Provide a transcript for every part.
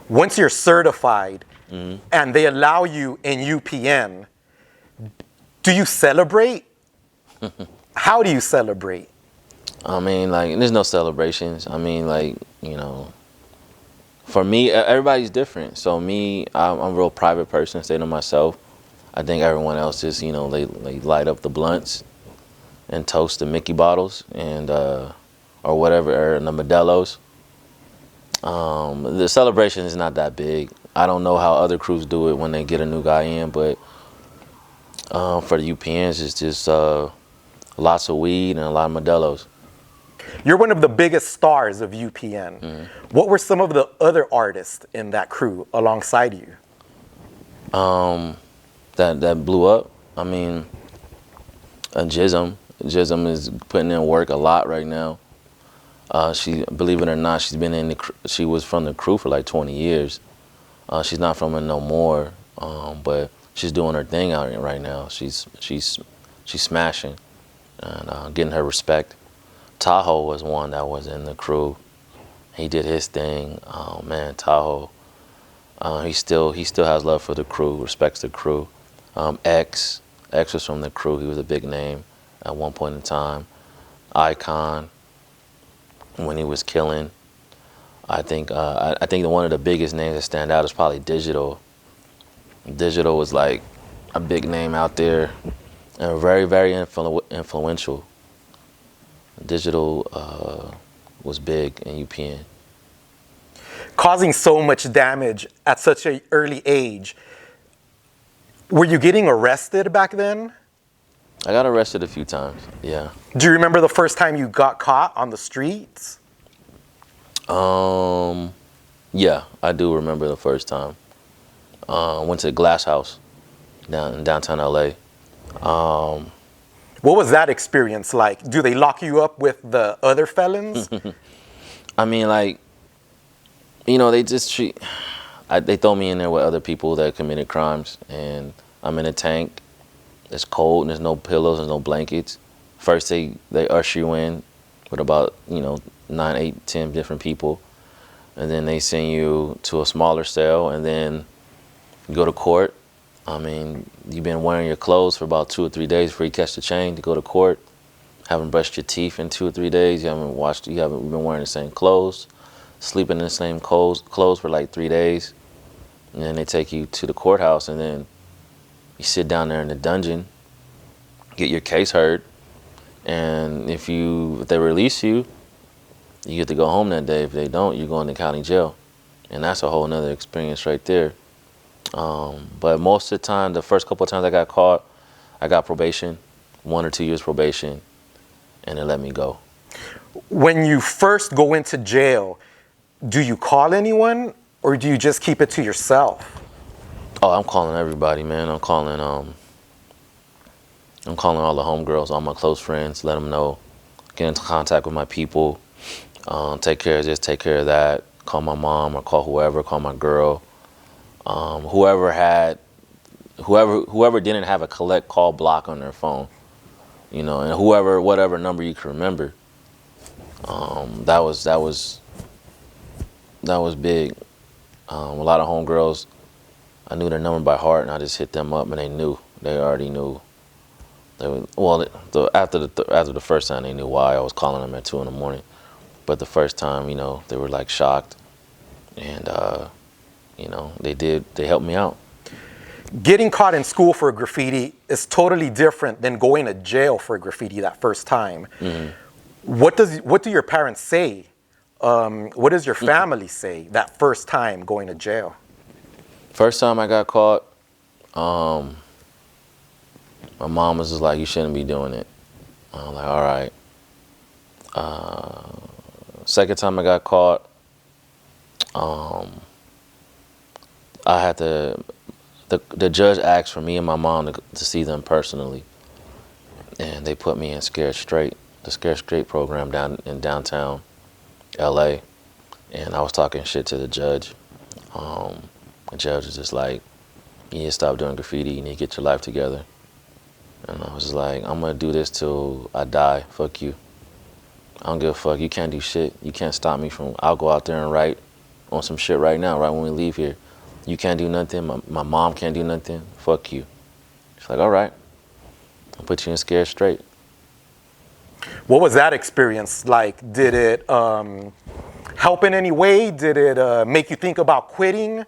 Once you're certified and they allow you in UPN, do you celebrate? How do you celebrate? I mean, like, there's no celebrations. I mean, like, you know, for me, everybody's different. So me, I'm a real private person, stay to myself. I think everyone else is, you know, they light up the blunts and toast the Mickey bottles and or whatever, or the Modelo's. The celebration is not that big. I don't know how other crews do it when they get a new guy in, but for the UPNs, it's just lots of weed and a lot of Modelo's. You're one of the biggest stars of UPN. What were some of the other artists in that crew alongside you? That blew up. I mean, Jism. Jism is putting in work a lot right now. She, believe it or not, she was from the crew for like 20 years. She's not from it no more, but she's doing her thing out here right now. She's smashing and getting her respect. Tahoe was one that was in the crew. He did his thing. Oh man, Tahoe. He still has love for the crew, respects the crew. X was from the crew. He was a big name at one point in time. Icon, when he was killing. I think one of the biggest names that stand out is probably Digital. Digital was like a big name out there and very, very influential. Digital was big in UPN. Causing so much damage at such an early age, were you getting arrested back then? I got arrested a few times, yeah. Do you remember the first time you got caught on the streets? Yeah, I do remember the first time. Went to the Glass House in downtown LA. What was that experience like? Do they lock you up with the other felons? I mean, like, you know, they just they throw me in there with other people that committed crimes, and I'm in a tank. It's cold, and there's no pillows, there's no blankets. First, they usher you in with about, you know, 9, 8, 10 different people, and then they send you to a smaller cell, and then you go to court. I mean, you've been wearing your clothes for about 2 or 3 days before you catch the train to go to court. Haven't brushed your teeth in 2 or 3 days. You haven't been wearing the same clothes, sleeping in the same clothes for like 3 days. And then they take you to the courthouse, and then you sit down there in the dungeon, get your case heard, and if they release you, you get to go home that day. If they don't, you go into county jail. And that's a whole nother experience right there. But most of the time, the first couple of times I got caught, I got probation, 1 or 2 years probation, and they let me go. When you first go into jail, do you call anyone or do you just keep it to yourself? Oh, I'm calling everybody, man. I'm calling all the homegirls, all my close friends, let them know, get into contact with my people, take care of this, take care of that, call my mom or call whoever, call my girl. Whoever didn't have a collect call block on their phone, you know, and whatever number you can remember. That was big. A lot of homegirls, I knew their number by heart, and I just hit them up, and they already knew. After the first time, they knew why I was calling them at 2 in the morning, but the first time, you know, they were like shocked, and you know, they helped me out. Getting caught in school for graffiti is totally different than going to jail for graffiti that first time. What do your parents say? What does your family say that first time going to jail? First time I got caught, my mom was just like, you shouldn't be doing it. I'm like, all right. Second time I got caught, I had to, the judge asked for me and my mom to see them personally. And they put me in Scared Straight, the Scared Straight program down in downtown LA. And I was talking shit to the judge. The judge was just like, you need to stop doing graffiti, you need to get your life together. And I was just like, I'm gonna do this till I die, fuck you. I don't give a fuck, you can't do shit. You can't stop me I'll go out there and write on some shit right now, right when we leave here. You can't do nothing. My mom can't do nothing. Fuck you. She's like, all right, I'll put you in Scared Straight. What was that experience like? Did it help in any way? Did it make you think about quitting?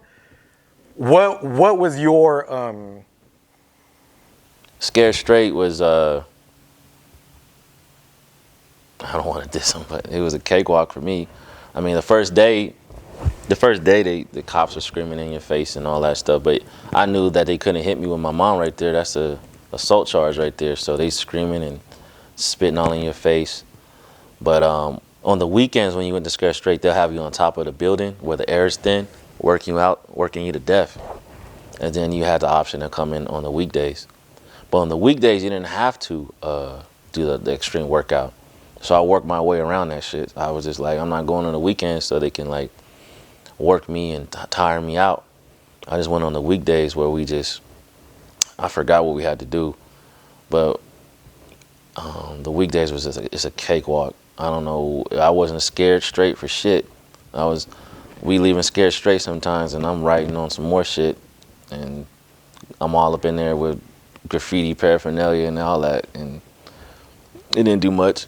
What was your Scared Straight was I don't want to diss them, but it was a cakewalk for me. I mean, the first day the cops were screaming in your face and all that stuff, but I knew that they couldn't hit me with my mom right there. That's a assault charge right there. So they screaming and spitting all in your face. But on the weekends when you went to Scared Straight, they'll have you on top of the building where the air is thin, working you to death. And then you had the option to come in on the weekdays. But on the weekdays, you didn't have to do the extreme workout. So I worked my way around that shit. I was just like, I'm not going on the weekends so they can like work me and tire me out. I just went on the weekdays where I forgot what we had to do. But the weekdays was it's a cakewalk. I don't know. I wasn't scared straight for shit. We leaving Scared Straight sometimes, and I'm writing on some more shit, and I'm all up in there with graffiti paraphernalia and all that, and it didn't do much.